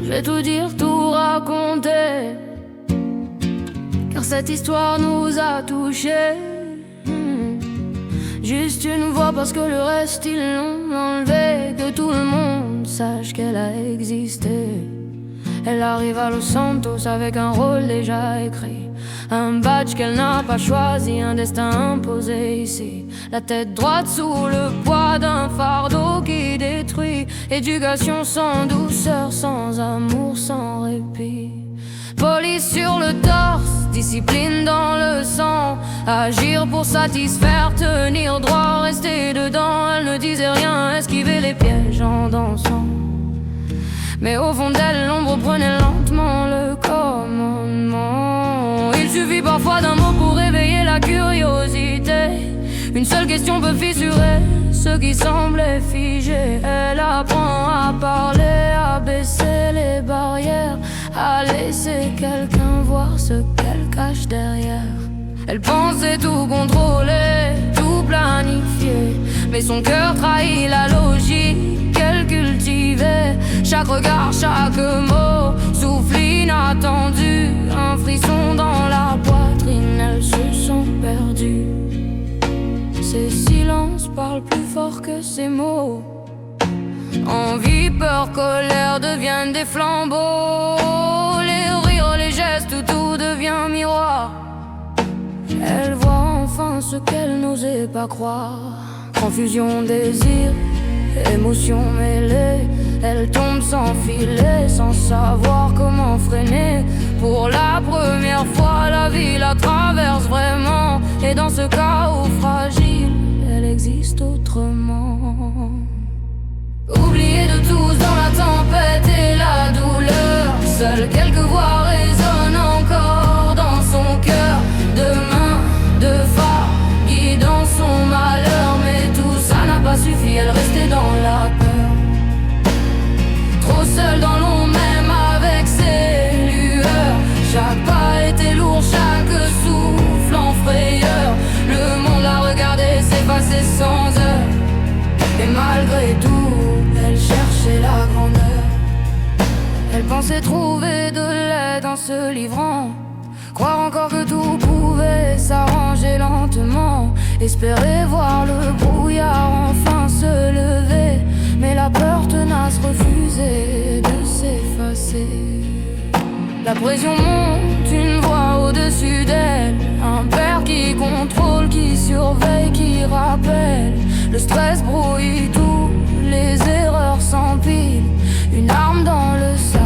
Je vais tout dire, tout raconter, car cette histoire nous a touchés. Juste une voix parce que le reste ils l'ont enlevé. Que tout le monde sache qu'elle a existé. Elle arrive à Los Santos avec un rôle déjà écrit, un badge qu'elle n'a pas choisi, un destin imposé ici. La tête droite sous le poids d'un fardeau qui détruit. Éducation sans douceur, sans amour, sans répit. Police sur le torse, discipline dans le sang. Agir pour satisfaire, tenir droit, rester dedans. Elle ne disait rien, esquiver les pièges en dansant. Mais au fond d'elle, l'ombre prenait lentement le commandement. Il suffit parfois d'un mot pour réveiller la curiosité. Une seule question peut fissurer ce qui semblait figé. Elle apprend à parler, à baisser les barrières, à laisser quelqu'un voir ce qu'elle cache derrière. Elle pensait tout contrôler, tout planifier, mais son cœur trahit la logique qu'elle cultivait. Chaque regard, chaque mot, souffle inattendu, un frisson dans la poitrine, elles se sont perdues. Ces silences parlent plus fort que ces mots. Envie, peur, colère deviennent des flambeaux. Les rires, les gestes, tout devient miroir. Elle voit enfin ce qu'elle n'osait pas croire. Confusion, désir, émotion mêlée. Elle tombe sans filet, sans savoir comment freiner. Pour la première fois, la vie la traverse vraiment. Et dans ce chaos fragile, elle existe autrement. Oubliée de tous dans la tempête et la douleur, seules quelques voix résonnent encore dans son cœur. De main, de phare, guidant son malheur. Mais tout ça n'a pas suffi, elle restait dans la peur. Trop seule dans l'ombre, même avec ses lueurs. Chaque pas était lourd, chaque souffle en frayeur. Le monde la regardait s'effacer sans heure. Et malgré tout, elle cherchait la grandeur. Elle pensait trouver de l'aide en se livrant, croire encore que tout pouvait s'arranger lentement. Espérer voir le brouillard enfin se lever. Mais la peur tenace refusait de s'effacer. La pression monte, une voix au-dessus d'elle. Un père qui contrôle, qui surveille, qui rappelle. Le stress brouille tout, les erreurs s'empilent. Une arme dans le sac,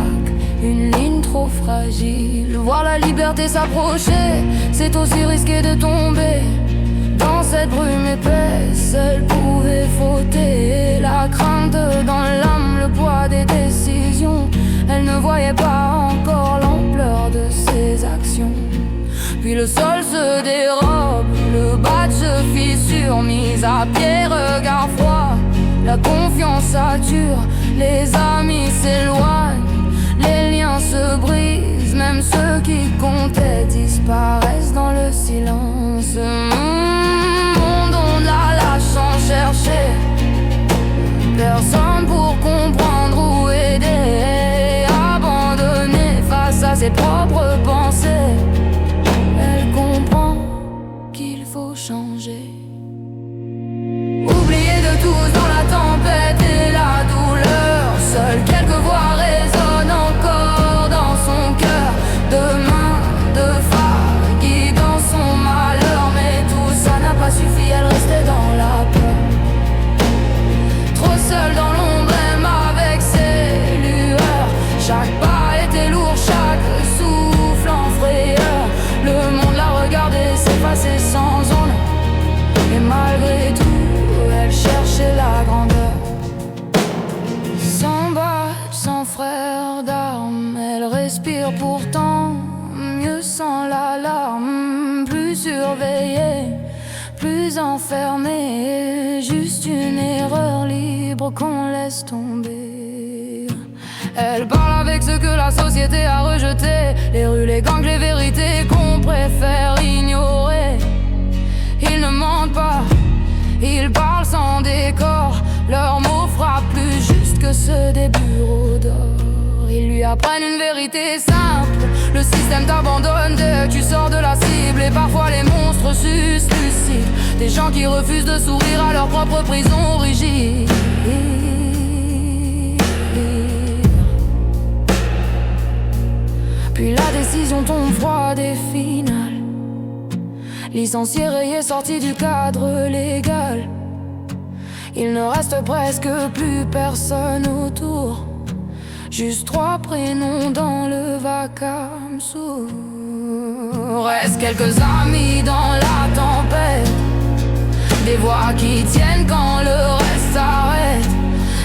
une ligne trop fragile. Voir la liberté s'approcher, c'est aussi risquer de tomber. Dans cette brume épaisse, elle pouvait fauter. La crainte dans l'âme, le poids des décisions. Elle ne voyait pas encore l'ampleur de ses actions. Puis le sol se dérobe, le badge se fissure. Mise à pied, regard froid, la confiance sature. Les amis s'éloignent, les liens se brisent. Même ceux qui comptaient disparaissent dans le silence. Monde, on la lâche sans chercher. Personne pour comprendre ou aider. Abandonnée face à ses propres pensées, elle comprend qu'il faut changer. Oubliée de tous dans la tempête et la douleur, seules quelques voix résonnent encore dans son cœur. De main, de phare, guidant son malheur. Mais tout ça n'a pas suffi, elle restait dans la peur. Trop seule dans l'ombre, même avec ses lueurs. Chaque pas était lourd, chaque souffle en frayeur. Le monde la regardait s'effacer sans onde. Et malgré tout, elle cherchait la grandeur. Sans badge, sans frère d'armes, elle respire pourtant mieux sans l'alarme. Plus surveillée, plus enfermée. Juste une erreur libre qu'on laisse tomber. Elle parle avec ce que la société a rejeté. Les rues, les gangs, les vérités qu'on préfère ignorer. Ils ne mentent pas, ils parlent sans décor. Leurs mots frappent plus juste que ceux des bureaux d'or. Ils lui apprennent une vérité simple: le système t'abandonne dès que tu sors de la cible. Et parfois les monstres suscitent des gens qui refusent de sourire à leur propre prison rigide. Puis la décision tombe froide et finale. Licencié, rayé, sorti du cadre légal. Il ne reste presque plus personne autour, juste 3 prénoms dans le vacarme sourd. Reste quelques amis dans la tempête, des voix qui tiennent quand le reste s'arrête.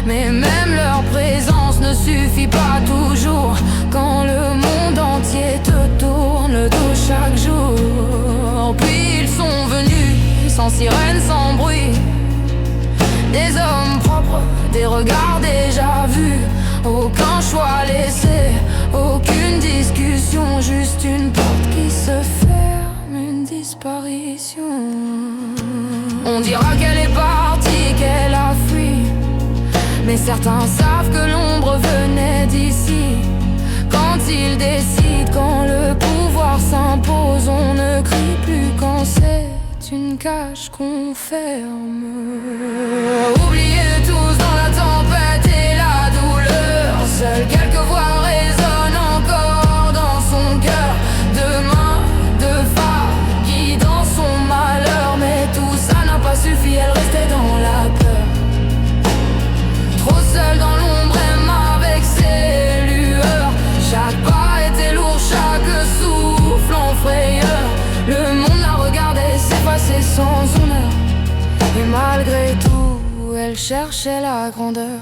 Mais même leur présence ne suffit pas toujours quand le monde entier te tourne le dos chaque jour. Puis ils sont venus, sans sirène, sans bruit, des hommes propres, des regards déjà vus. Aucun choix laissé, aucune discussion, juste une porte qui se ferme, une disparition. On dira qu'elle est partie, qu'elle a fui, mais certains savent que l'ombre venait d'ici. Quand ils décident, quand le pouvoir s'impose, on ne crie plus quand c'est une cage qu'on ferme. Oubliez tous dans la tempête et la douleur, seules quelques voix résonnent encore dans son cœur. Demain, de phare qui dans son malheur, mais tout ça n'a pas suffi, elle restait dans la peur. Trop seule dans l'ombre, même avec ses lueurs. Chaque pas était lourd, chaque souffle en frayeur. Le monde la regardait s'effacer sans honneur, et malgré tout, elle cherchait la grandeur.